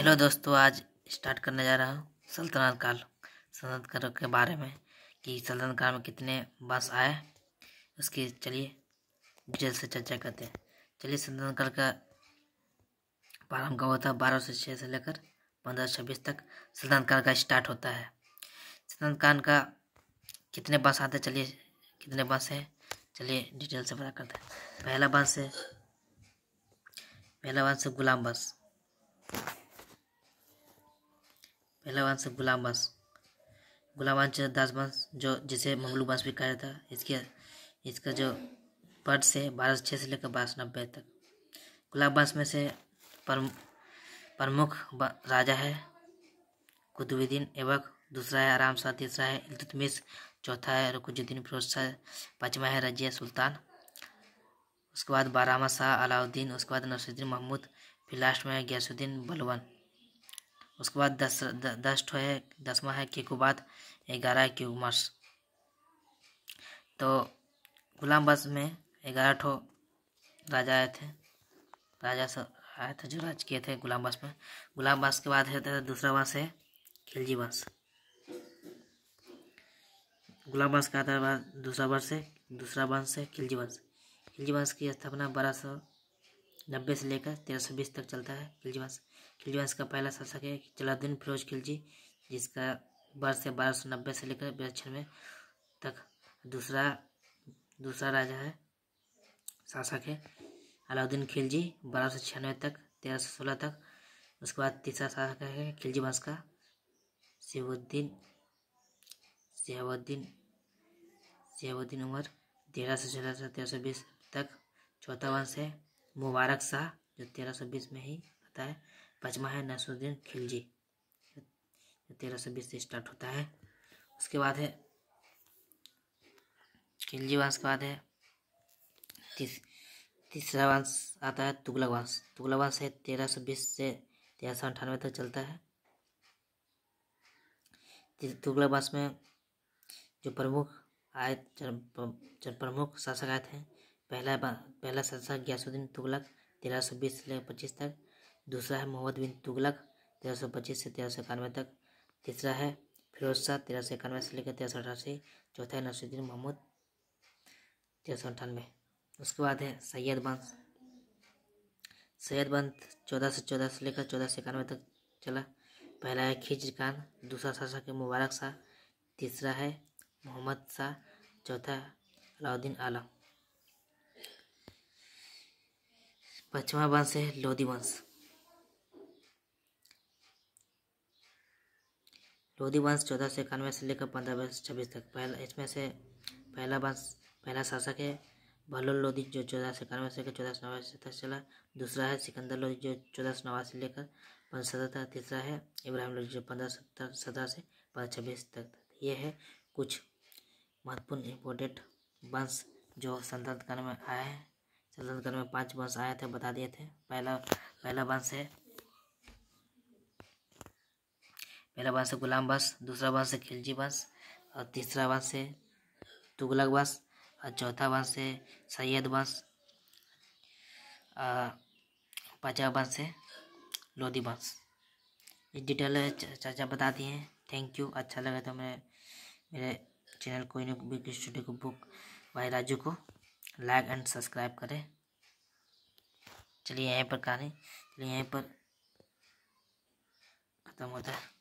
Hello दोस्तों, आज start करने जा रहा हूँ सल्तनत काल के बारे में कि सल्तनत काल में कितने वंश आए, उसकी चलिए डिटेल से चर्चा करते हैं। चलिए, सल्तनत काल का प्रारंभ कब होता है? 1206 से लेकर 1526 तक सल्तनत काल का स्टार्ट होता है। सल्तनत काल का कितने वंश आते हैं? चलिए, कितने वंश है चलिए डिटेल से पता करते हैं। पहला वंश है गुलाम वंश। पहला वंश है गुलाम वंश। गुलाम वंश दास वंश, जो जिसे मंगलू वंश भी कहा जाता है। इसका जो पद से 1206 से लेकर 1290 तक। गुलाम वंश में से प्रमुख राजा है कुतुबुद्दीन ऐबक, दूसरा है आराम शाह, तीसरा है इल्तुतमिश, चौथा है रुकनुद्दीन फिरोज शाह, पांचवा है रजिया सुल्तान, उसके बाद 12वां शाह अलाउद्दीन, उसके बाद नसीरुद्दीन महमूद, फिर लास्ट में है गयासुद्दीन बलबन। उसके बाद 10वां है केकुबाद, 11 है क्यूमर्स। तो गुलाम वंश में 11 राजा आए थे। जो राज किए थे गुलाम वंश में। गुलाम वंश के बाद है दूसरा वंश है खिलजी वंश। गुलाम वंश का बाद दूसरा वंश है खिलजी वंश। खिलजी वंश की स्थापना 1290 से लेकर 1320 तक चलता है। खिलजी वंश का पहला शासक है जलालुद्दीन फिरोज खिलजी, जिसका वर्ष है 1290 से लेकर 1296 तक। दूसरा राजा है शासक है अलाउद्दीन खिलजी, 1296 तक 1316 तक। उसके बाद तीसरा शासक है खिलजी वंश का शिहाबुद्दीन उमर, 1314 से 1320 तक। चौथा वंश है मुबारक शाह, जो 1320 में ही आता है। पांचवा है नसरुद्दीन खिलजी, जो 1320 से स्टार्ट होता है। उसके बाद है खिलजी वंश के बाद है तीसरा वंश आता है तुगलक वंश। तुगलक वंश है 1320 से 1398 तक चलता है। तुगलक वंश में जो प्रमुख शासक आए थे, पहला शासक गयासुद्दीन तुगलक 1320 से लेकर 25 तक। दूसरा है मोहम्मद बिन तुगलक 1325 से 1391 तक। तीसरा है फिरोज शाह 1391 से लेकर 1388। चौथा है नसीरुद्दीन महमूद 1398। उसके बाद है सैयद वंश 1414 से लेकर 1491 तक चला। पहला है खिज्र खान, दूसरा शासक है मुबारक शाह, तीसरा है मोहम्मद शाह, चौथा अलाउद्दीन आला। पांचवा वंश है लोधी वंश। लोधी वंश 1491 से लेकर 1526 तक। इसमें से पहला शासक है बहलोल लोधी, जो 1491 से लेकर 1489 तक चला। दूसरा है सिकंदर लोधी, जो 1489 से लेकर 1517 तक। तीसरा है इब्राहिम लोधी, जो 1517 से 1526 तक। ये है कुछ महत्वपूर्ण इम्पोर्टेंट वंश जो सल्तनत काल में आए हैं। सल्तनत काल में 5 वंश आए थे, बता दिए थे। पहला वंश है गुलाम वंश, दूसरा वंश है खिलजी वंश, और तीसरा वंश है तुगलक वंश, और चौथा वंश है सैयद वंश, पांचवा वंश है लोधी वंश। इस डिटेल चर्चा बता दिए हैं। Thank you. अच्छा लगा तो मेरे चैनल कोई ना कोई स्टूडियो को बुक भाई राजू को लाइक एंड सब्सक्राइब करें। चलिए यहीं पर खत्म होता है।